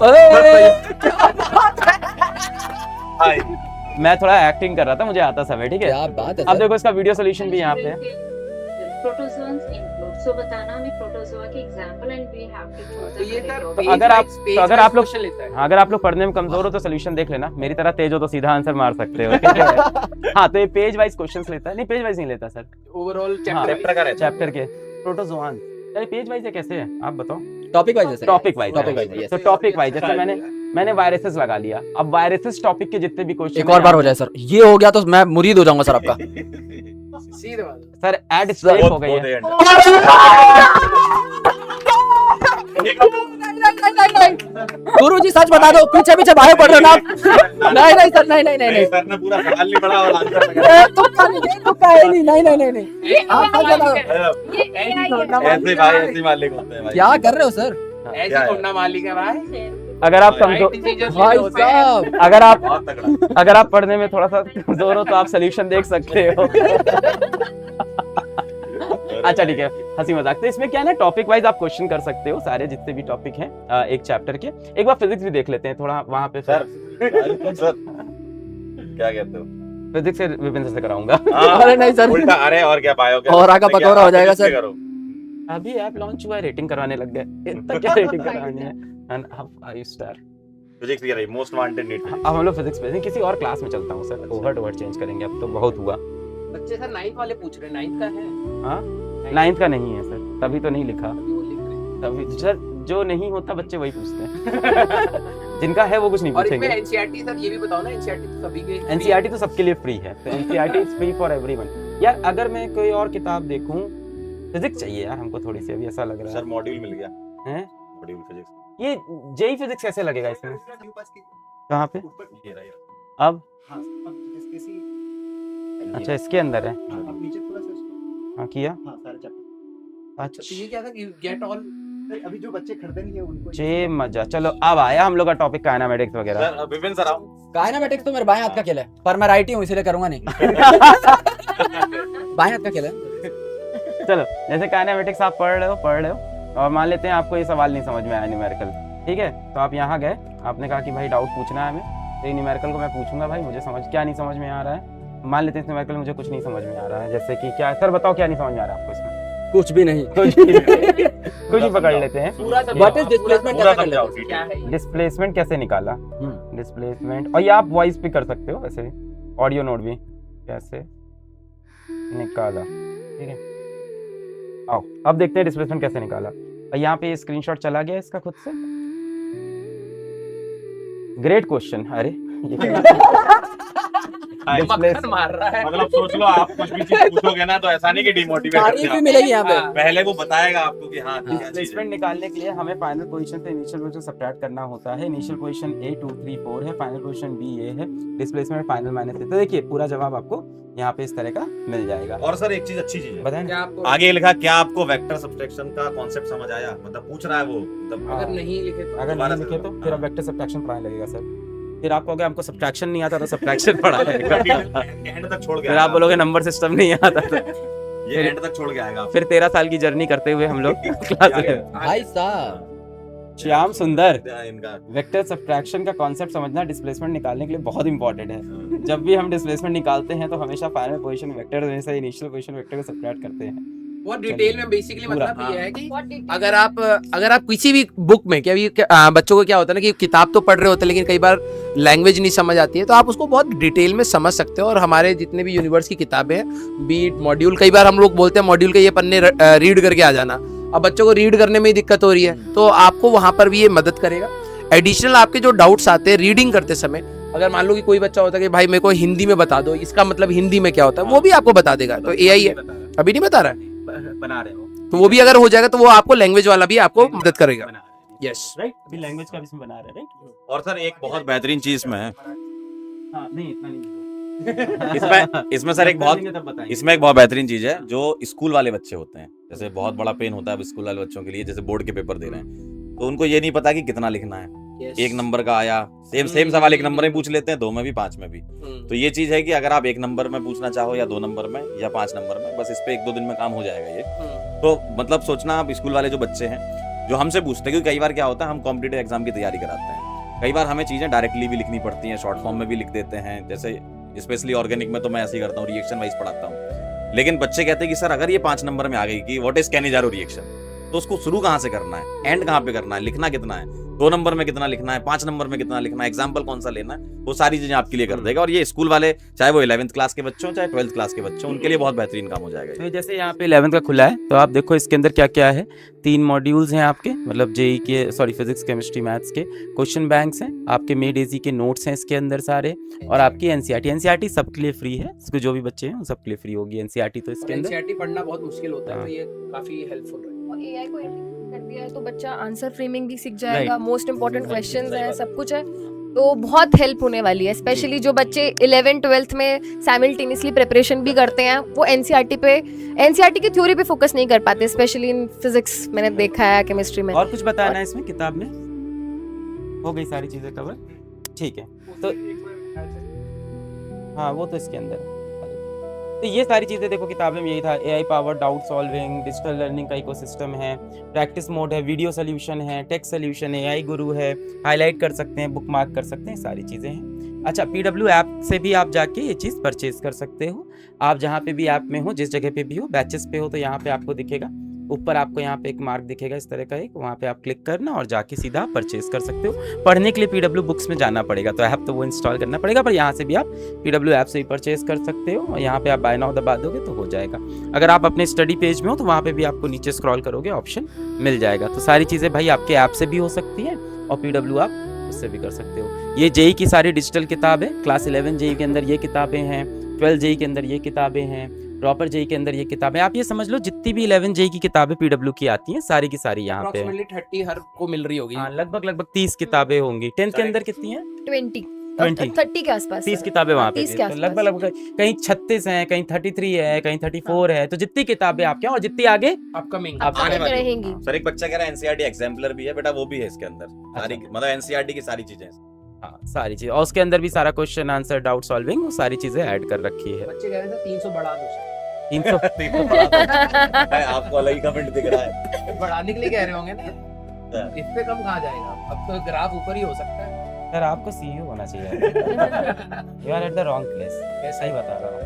भाई मैं थोड़ा एक्टिंग कर रहा था, मुझे आता सब है, ठीक है। क्या बात है अब सर। देखो इसका वीडियो सोल्यूशन भी यहाँ पे है। प्रोटोजोन्स इंक्लूड, सो बताना हमें प्रोटोजोआ के example and we have to choose तो ये सर तो अगर आप लोग- क्वेश्चन लेता है। हाँ, अगर आप लोग पढ़ने में कमजोर हो तो सोल्यूशन देख लेना, मेरी तरह तेज हो तो सीधा आंसर मार सकते हो, ठीक है। हाँ, तो ये पेज वाइज क्वेश्चंस लेता है, नहीं पेज वाइज नहीं लेता सर, ओवरऑल हाँ, चैप्टर चैप्टर का रहता है। चैप्टर के प्रोटोजोआन। अरे पेज वाइज है कैसे है आप बताओ? टॉपिक वाइज है sir. Topic wise, topic wise, yes। तो टॉपिक वाइज जैसे मैंने वायरसेस लगा लिया, अब वायरसेस टॉपिक के जितने भी क्वेश्चन एक और बार हो जाए सर, ये हो गया तो मैं मुरीद हो जाऊंगा सर आपका। सीधे बात। सर ऐड स्ट्राइक हो गई है। गुरु जी सच बता दो, पीछे पीछे भाई पढ़ रहे हो ना आप? नहीं नहीं सर, नहीं नहीं नहीं नहीं। सर ने पूरा सवाल नहीं पढ़ा और आंसर लगा। तुक्का नहीं, नहीं नहीं नहीं नहीं। आप सच बताओ, ऐसे भाई ऐसे मालिक होते हैं भाई। क्या कर रहे हो सर? ऐसे थोड़ा मालिक है भाई। अगर आप राइट कमजोर डिसीजन भाई साहब, बहुत तगड़ा। अगर आप पढ़ने में थोड़ा सा कमजोर हो तो आप सोल्यूशन देख सकते हो। अच्छा ठीक है, हंसी मजाक। तो इसमें क्या है ना, टॉपिक वाइज आप क्वेश्चन कर सकते हो, सारे जितने भी टॉपिक हैं एक चैप्टर के। एक बार फिजिक्स भी देख लेते हैं थोड़ा वहां पे। सर सर क्या कहते हो? फिजिक्स से विपिन सर से कराऊंगा। अरे नहीं सर, उल्टा, अरे और क्या पाओ क्या? और आगा पतौरा हो जाएगा सर। करो। अभी ऐप लॉन्च हुआ है, रेटिंग करवाने लग गए, इतना क्या रेटिंग करवानी है। And 5 star. फिजिक्स की रही मोस्ट वांटेड नीट। अब हम लोग फिजिक्स पे किसी और क्लास में चलता हूँ sir, over to over change करेंगे, अब तो बहुत हुआ। बच्चे सर 9th वाले पूछ रहे हैं, 9th का है? हाँ 9th का नहीं है सर, तभी तो नहीं लिखा। अभी वो लिख रहे हैं। तभी सर जो नहीं होता बच्चे वही पूछते हैं। जिनका है वो कुछ नहीं और इसमें पूछेंगे। एनसीईआरटी सर ये भी बताओ ना, एनसीईआरटी तो सभी के एनसीईआरटी तो सबके लिए फ्री है, तो NCERT is free for everyone. यार अगर मैं कोई और किताब देखूं, फिजिक्स चाहिए यार हमको थोड़ी सी, अभी ऐसा लग रहा सर मॉड्यूल मिल गया है। मॉड्यूल फिजिक्स ये जेई फिजिक्स कैसे लगेगा इसमें? कहाँ पे? ये रहा। अब अच्छा इसके अंदर है, हाँ किया। अच्छा तो ये क्या था कि गेट ऑल अभी जो बच्चे खरीदे नहीं है उनको जे मजा। चलो अब आया हम लोग का टॉपिक काइनेमेटिक्स वगैरह। सर विपिन सर आओ। काइनेमेटिक्स तो मेरे बाएं हाथ का खेल है, पर मैं राइट ही हूँ इसलिए करूंगा नहीं। बाएं हाथ का खेल है। चलो जैसे काइनेमेटिक्स आप पढ़ रहे हो और मान लेते हैं आपको ये सवाल नहीं समझ में आया न्यूमेरिकल, ठीक है, तो आप यहाँ गए, आपने कहा कि भाई डाउट पूछना है हमें, तो ये न्यूमेरिकल को मैं पूछूंगा भाई मुझे क्या नहीं समझ में आ रहा है। मान लेते हैं इस न्यूमेरिकल मुझे कुछ नहीं समझ में आ रहा है, जैसे कि क्या सर बताओ क्या नहीं समझ में आ रहा है आपको इसमें? कुछ भी नहीं। कुछ ही पकड़ लेते हैं। व्हाट इज डिस्प्लेसमेंट पूरा कैसे कर समझाओ लेते क्या है? डिस्प्लेसमेंट कैसे निकाला, डिस्प्लेसमेंट, और ये आप वॉइस भी कर सकते हो वैसे, ऑडियो नोट भी कैसे निकाला, ठीक है। आओ अब देखते हैं डिस्प्लेसमेंट कैसे निकाला। और यहाँ पे स्क्रीनशॉट चला गया इसका खुद से। Great question. अरे मक्खन मार रहा है। मतलब सोच लो, आप कुछ भी चीज पूछोगे ना तो ऐसा नहीं कि डिमोटिवेट तारीफ भी मिलेगी यहाँ पे। पहले वो बताएगा आपको कि हाँ क्या चीज है। डिस्प्लेसमेंट निकालने के लिए हमें फाइनल पोजीशन से इनिशियल पोजीशन सब्ट्रैक्ट करना होता है। इनिशियल पोजीशन A 2 3 4 है, फाइनल पोजीशन B ये है, डिस्प्लेसमेंट फाइनल माइनस है। तो देखिए पूरा जवाब आपको यहाँ पे इस तरह का मिल जाएगा। और सर एक चीज अच्छी चीज है, बताएं क्या आपको आगे लिखा क्या आपको वेक्टर सब्ट्रैक्शन का कॉन्सेप्ट समझ आया, मतलब पूछ रहा है वो, मतलब अगर नहीं लिखे तो अगर दोबारा नहीं से लिखे तो हाँ। फिर अब वेक्टर सब्ट्रैक्शन पढ़ाने लगेगा सर। फिर आप कहोगे हमको सब्ट्रैक्शन नहीं आता तो सब्ट्रैक्शन पढ़ाएगा। एंड तक छोड़ के फिर आप बोलोगे नंबर सिस्टम नहीं आता तो ये एंड तक छोड़ के आएगा आपको। फिर 13 साल की जर्नी करते हुए हम लोग क्लास में। भाई साहब श्याम सुंदर, इनका वेक्टर सब्ट्रैक्शन का कॉन्सेप्ट समझना डिस्प्लेसमेंट निकालने के लिए बहुत इंपॉर्टेंट है। जब भी हम डिस्प्लेसमेंट निकालते हैं तो हमेशा फाइनल पोजीशन वेक्टर में से इनिशियल पोजीशन वेक्टर को सब्ट्रैक्ट करते हैं। बहुत डिटेल में बेसिकली पूरा, मतलब ये है कि What detail? अगर आप किसी भी बुक में बच्चों को क्या होता है ना कि किताब तो पढ़ रहे होते हैं लेकिन कई बार लैंग्वेज नहीं समझ आती है, तो आप उसको बहुत डिटेल में समझ सकते हो। और हमारे जितने भी यूनिवर्स की किताबें हैं, बीट मॉड्यूल, कई बार हम लोग बोलते हैं मॉड्यूल के ये पन्ने रीड करके आ जाना। अब बच्चों को रीड करने में ही दिक्कत हो रही है, तो आपको वहां पर भी ये मदद करेगा। एडिशनल आपके जो डाउट्स आते हैं रीडिंग करते समय, अगर मान लो कि कोई बच्चा होता है कि भाई मेरे को हिंदी में बता दो, इसका मतलब हिंदी में क्या होता है, वो भी आपको बता देगा। तो AI है, अभी नहीं बता रहा है, बना रहे हो तो वो भी अगर हो जाएगा तो वो आपको लैंग्वेज वाला भी आपको मदद करेगा। बना रहे हैं। यस राइट, अभी लैंग्वेज का भी इसमें बना रहे हैं, राइट। और सर एक बहुत बेहतरीन चीज में है हाँ नहीं इतना नहीं इसमें सर एक बहुत तब बताएंगे। इसमें एक बहुत बेहतरीन चीज है, जो स्कूल वाले बच्चे होते हैं, जैसे बहुत बड़ा पेन होता है अब स्कूल वाले बच्चों के लिए, जैसे बोर्ड के पेपर दे रहे हैं तो उनको ये नहीं पता कि कितना लिखना है। एक नंबर का आया, सेम सवाल एक नंबर में पूछ लेते हैं, 2 में भी 5 में भी। तो ये चीज है कि अगर आप 1 नंबर में पूछना चाहो या 2 नंबर में या 5 नंबर में, बस इस पे 1-2 दिन में काम हो जाएगा ये। तो मतलब सोचना आप स्कूल वाले जो बच्चे हैं जो हमसे पूछते हैं, क्योंकि कई बार क्या होता है हम कॉम्पिटिटिव एग्जाम की तैयारी कराते हैं, कई बार हमें चीजें डायरेक्टली भी लिखनी पड़ती हैं, शॉर्ट फॉर्म में भी लिख देते हैं। जैसे स्पेशली ऑर्गेनिक में तो मैं ऐसे ही करता हूँ, रिएक्शन वाइज पढ़ाता हूँ। लेकिन बच्चे कहते हैं कि सर अगर ये 5 नंबर में आ गई कि व्हाट इज कैनिजारो रिएक्शन, तो उसको शुरू कहाँ से करना है, एंड कहाँ पे करना है, लिखना कितना है, 2 नंबर में कितना लिखना है, 5 नंबर में कितना लिखना है, एग्जाम्पल कौन सा लेना है, वो सारी चीजें आपके लिए कर देगा। और ये स्कूल वाले, चाहे वो 11th क्लास के बच्चों चाहे 12th क्लास के बच्चों, उनके लिए बहुत बेहतरीन काम हो जाएगा। तो जैसे यहाँ पे 11th का खुला है, तो आप देखो इसके अंदर क्या क्या है। 3 मॉड्यूल्स हैं आपके, मतलब जेई के, सॉरी फिजिक्स केमिस्ट्री मैथ्स के, क्वेश्चन बैंक्स हैं आपके, मेड इजी के नोट्स हैं इसके अंदर सारे, और आपकी एनसीईआरटी सबके लिए फ्री है। इसको जो भी बच्चे हैं उन सबके लिए फ्री होगी एनसीईआरटी। तो इसके अंदर एनसीईआरटी पढ़ना बहुत मुश्किल होता है, तो ये काफी हेल्पफुल है। और AI को इंटीग्रेट कर दिया है तो बच्चा आंसर फ्रेमिंग भी सीख जाएगा, मोस्ट इंपॉर्टेंट क्वेश्चंस हैं, सब कुछ है, तो बहुत हेल्प होने वाली है। स्पेशली जो बच्चे 11th-12th में साइमल्टेनियसली प्रिपरेशन भी करते हैं, वो एनसीईआरटी की थ्योरी पे फोकस नहीं कर पाते, स्पेशली इन फिजिक्स मैंने देखा है, केमिस्ट्री में। और कुछ बताना है इसमें किताब में? हो गई सारी चीजें कवर, ठीक है। तो हाँ वो तो इसके अंदर है। तो ये सारी चीज़ें देखो किताबें में यही था, AI power doubt solving, digital learning का इकोसिस्टम है, प्रैक्टिस मोड है, वीडियो सोल्यूशन है, टेक्स्ट सोल्यूशन है, AI गुरु है, हाईलाइट कर सकते हैं, बुकमार्क कर सकते हैं, सारी चीज़ें हैं। अच्छा, PW ऐप से भी आप जाके ये चीज़ परचेज कर सकते हो। आप जहाँ पे भी ऐप में हो, जिस जगह पे भी हो, बैचेस पे हो, तो यहाँ पे आपको दिखेगा, ऊपर आपको यहाँ पे एक मार्क दिखेगा इस तरह का एक, वहाँ पे आप क्लिक करना और जाके सीधा परचेज कर सकते हो। पढ़ने के लिए PW बुक्स में जाना पड़ेगा, तो ऐप तो वो इंस्टॉल करना पड़ेगा, पर यहाँ से भी आप PW ऐप से ही परचेज कर सकते हो। और यहाँ पे आप बाय नाउ दबा दोगे तो हो जाएगा। अगर आप अपने स्टडी पेज में हो तो वहाँ पे भी आपको नीचे स्क्रॉल करोगे ऑप्शन मिल जाएगा। तो सारी चीज़ें भाई आपके ऐप से भी हो सकती हैं और PW आप उससे भी कर सकते हो। ये जेई की सारी डिजिटल किताब है, क्लास 11 जेई के अंदर ये किताबें हैं, 12 जेई के अंदर ये किताबें हैं, प्रॉपर जेई के अंदर ये किताबें। आप ये समझ लो जितनी भी 11 जेई की किताबें PW की आती हैं सारी की सारी यहाँ पे हैं। 30 हर को मिल रही होगी। हाँ, लगभग 30 किताबें होंगी। 10th के अंदर कितनी हैं? 30 के आसपास 30 किताबें वहाँ पे 30 थी। के तो आसपास। लगभग कहीं 36 हैं, कहीं 33 है, कहीं 34 है। तो जितनी किताबें आपके और जितनी आगे अपकमिंग आप आने वाली रहेंगी। सर एक बच्चा कह रहा है एनसीईआरटी एग्जाम्पलर भी है बेटा, वो भी है इसके अंदर सारी, मतलब एनसीईआरटी की सारी चीजें। हाँ सारी चीजें, और उसके अंदर भी सारा क्वेश्चन आंसर डाउट सॉल्विंग वो सारी चीजें ऐड कर रखी है। बच्चे कह रहे थे 300 बढ़ा दो सर। 300 आपको अलग ही कमेंट दिख रहा है। बढ़ाने के लिए कह रहे होंगे ना, इस पे कम कहाँ जाएगा, अब तो ग्राफ ऊपर ही हो सकता है। सर आपको CEO होना चाहिए। You are at the wrong place, सही बता रहा हूँ।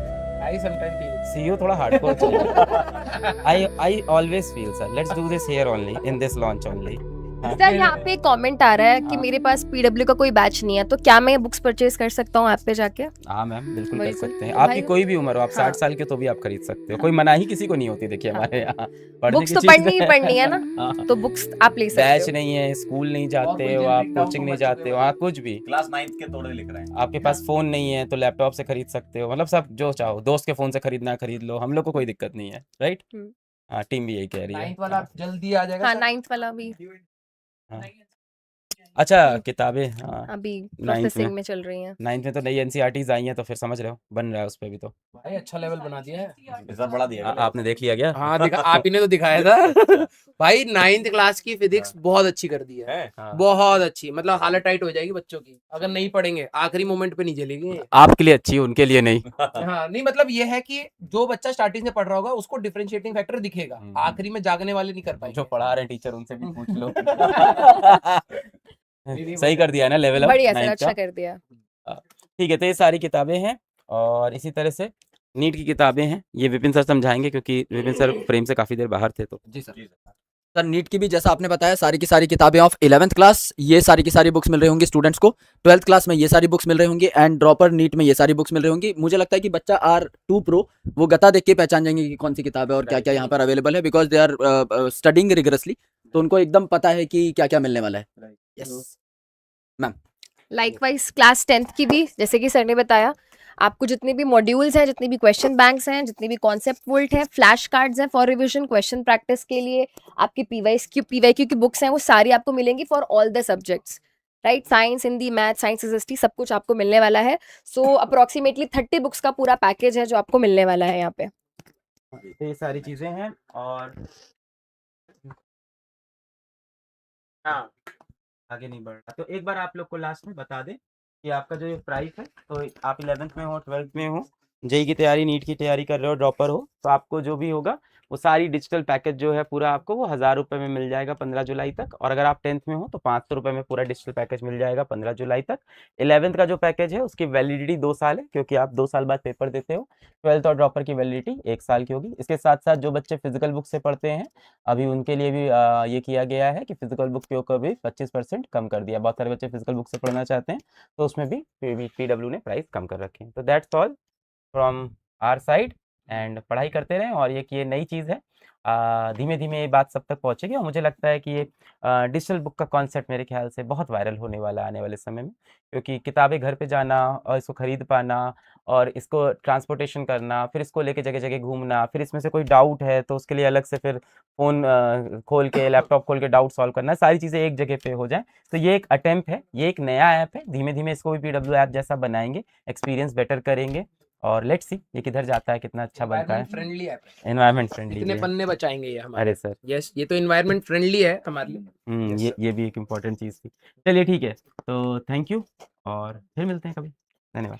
I sometimes feel. सीईओ थोड़ा हार्डकोर चाहिए। I always feel sir, let's do this here only, in this launch only. Sir यहाँ पे कमेंट आ रहा है कि हाँ। मेरे पास पीडब्ल्यू का कोई बैच नहीं है, तो क्या मैं बुक्स परचेज कर सकता हूँ ऐप पे जाके? हाँ मैम, बिल्कुल कर बिल्कुल। सकते हैं। तो आपकी भाई- कोई भी उम्र हो, आप हाँ। 60 साल के तो भी आप खरीद सकते हो, कोई मनाही किसी को नहीं होती। देखिए हाँ। हमारे यहाँ पढ़ने बुक्स की तो चीज़ पढ़नी ही पढ़नी है ना, हाँ। तो बुक्स आप ले सकते बैच हो। नहीं है, स्कूल नहीं और जाते कोई हो आप, generic doubt कोचिंग हो नहीं बच्चों जाते के हो, बारे हाँ में? कुछ भी। क्लास 9th के तोड़े लिख रहे हैं। आपके पास फोन नहीं है तो लैपटॉप से खरीद सकते हो, मतलब सब जो चाहो, दोस्त के फोन से खरीदना खरीद लो, हम लोग को कोई दिक्कत नहीं है, राइट? हम्म। हाँ, टीम भी यही कह रही है। 9th वाला जल्दी आ जाएगा हाँ, सर? 9th वाला भी हाँ। अच्छा, किताबें, हाँ अभी 9th प्रोसेसिंग में, में चल रही हैं। 9th में तो नई एनसीईआरटीज आई हैं, तो फिर समझ रहे हो, बन रहा है उस पे भी तो। भाई अच्छा लेवल बना दिया है। इस बार बड़ा दिया गया। आपने देख लिया क्या? हाँ दिखा, आप ही ने तो दिखाया था। भाई 9th क्लास की फिजिक्स बहुत अच्छी कर दी है, हाँ। बहुत अच्छी, मतलब हालत टाइट हो जाएगी बच्चों की अगर नहीं पढ़ेंगे, आखिरी मोमेंट पे नहीं चलेगी। आपके लिए अच्छी, उनके लिए नहीं। हाँ नहीं, मतलब ये है कि जो बच्चा स्टार्टिंग से पढ़ रहा होगा उसको डिफरेंशिएटिंग फैक्टर दिखेगा, हम्म। आखिरी में जागने वाले नहीं कर पाएंगे। जो पढ़ा रहे हैं टीचर, उनसे भी पूछ लो। नहीं, सही कर दिया है ना लेवल अप बढ़िया सर, 9th अच्छा का? कर दिया। ठीक है, तो ये सारी किताबें हैं, और इसी तरह से नीट की किताबें हैं। ये विपिन सर समझाएंगे, क्योंकि विपिन सर फ्रेम से काफ़ी देर बाहर थे तो। जी सर। सर नीट की भी जैसा आपने बताया सारी की सारी किताबें ऑफ 11th क्लास, ये सारी की सारी बुक्स मिल रही होंगी स्टूडेंट्स को। 12th क्लास में ये सारी बुक्स मिल रही होंगी, एंड ड्रॉपर नीट में ये सारी बुक्स मिल रही होंगी। मुझे लगता है कि बच्चा R2 प्रो वो गता देख के पहचान जाएंगे कि कौन सी किताब है और क्या क्या यहाँ पर अवेलेबल है, because they are studying rigorously, तो उनको एकदम पता है कि क्या क्या मिलने वाला है। Yes ma'am. Likewise class 10th की भी, जैसे कि सर ने बताया, आपको जितने भी मॉड्यूल्स हैं, जितने भी क्वेश्चन बैंक्स हैं, जितने भी कॉन्सेप्ट वोल्ट हैं, फ्लैश कार्ड्स हैं फॉर रिवीजन, क्वेश्चन प्रैक्टिस के लिए, आपकी पीवाईक्यू की बुक्स हैं, वो सारी आपको मिलेंगी for all the subjects, right? Science, Hindi, math, science, SST, सब कुछ आपको मिलने वाला है। सो अप्रोक्सीमेटली 30 बुक्स का पूरा पैकेज है जो आपको मिलने वाला है यहाँ पे। तो ये सारी चीज़ें हैं, और हाँ, आगे नहीं बढ़ रहा, तो एक बार आप लोग को लास्ट में बता दें कि आपका जो ये प्राइस है, तो आप 11th में हो, 12th में हो, जेई की तैयारी, नीट की तैयारी कर रहे हो, ड्रॉपर हो, तो आपको जो भी होगा वो सारी डिजिटल पैकेज जो है पूरा आपको वो 1000 रुपये में मिल जाएगा 15 जुलाई तक। और अगर आप 10th में हो तो 500 रुपये में पूरा डिजिटल पैकेज मिल जाएगा 15 जुलाई तक। 11th का जो पैकेज है उसकी वैलिडिटी 2 साल है, क्योंकि आप 2 साल बाद पेपर देते हो। 12th और ड्रॉपर की वैलिडिटी 1 साल की होगी। इसके साथ साथ जो बच्चे फिजिकल बुक से पढ़ते हैं, अभी उनके लिए भी ये किया गया है कि फिजिकल बुक के ऊपर भी 25% कम कर दिया। बहुत सारे बच्चे फिजिकल बुक से पढ़ना चाहते हैं, तो उसमें भी पीडब्ल्यू ने प्राइस कम कर रखे हैं। तो that's all from our side, and पढ़ाई करते रहें। और ये नई चीज़ है, धीमे धीमे ये बात सब तक पहुंचेगी, और मुझे लगता है कि ये डिजिटल बुक का कॉन्सेप्ट मेरे ख्याल से बहुत वायरल होने वाला है आने वाले समय में, क्योंकि किताबें घर पे जाना और इसको ख़रीद पाना और इसको ट्रांसपोर्टेशन करना, फिर इसको लेके जगह जगह घूमना, फिर इसमें से कोई डाउट है तो उसके लिए अलग से फिर फ़ोन खोल के, लैपटॉप खोल के डाउट सॉल्व करना, सारी चीज़ें एक जगह पे हो जाएं। तो ये एक अटेम्प्ट है, ये एक नया ऐप है, धीमे धीमे इसको भी पीडब्ल्यू ऐप जैसा बनाएंगे, एक्सपीरियंस बेटर करेंगे, और लेट्स सी ये किधर जाता है, कितना अच्छा बनता है। फ्रेंडली ऐप है, एनवायरनमेंट फ्रेंडली इतने पन्ने बचाएंगे ये हमारे। अरे सर, यस, ये तो एनवायरनमेंट फ्रेंडली है हमारे लिए। Yes, ये भी एक इम्पोर्टेंट चीज़ थी। चलिए ठीक है, तो थैंक यू, और फिर मिलते हैं कभी। धन्यवाद।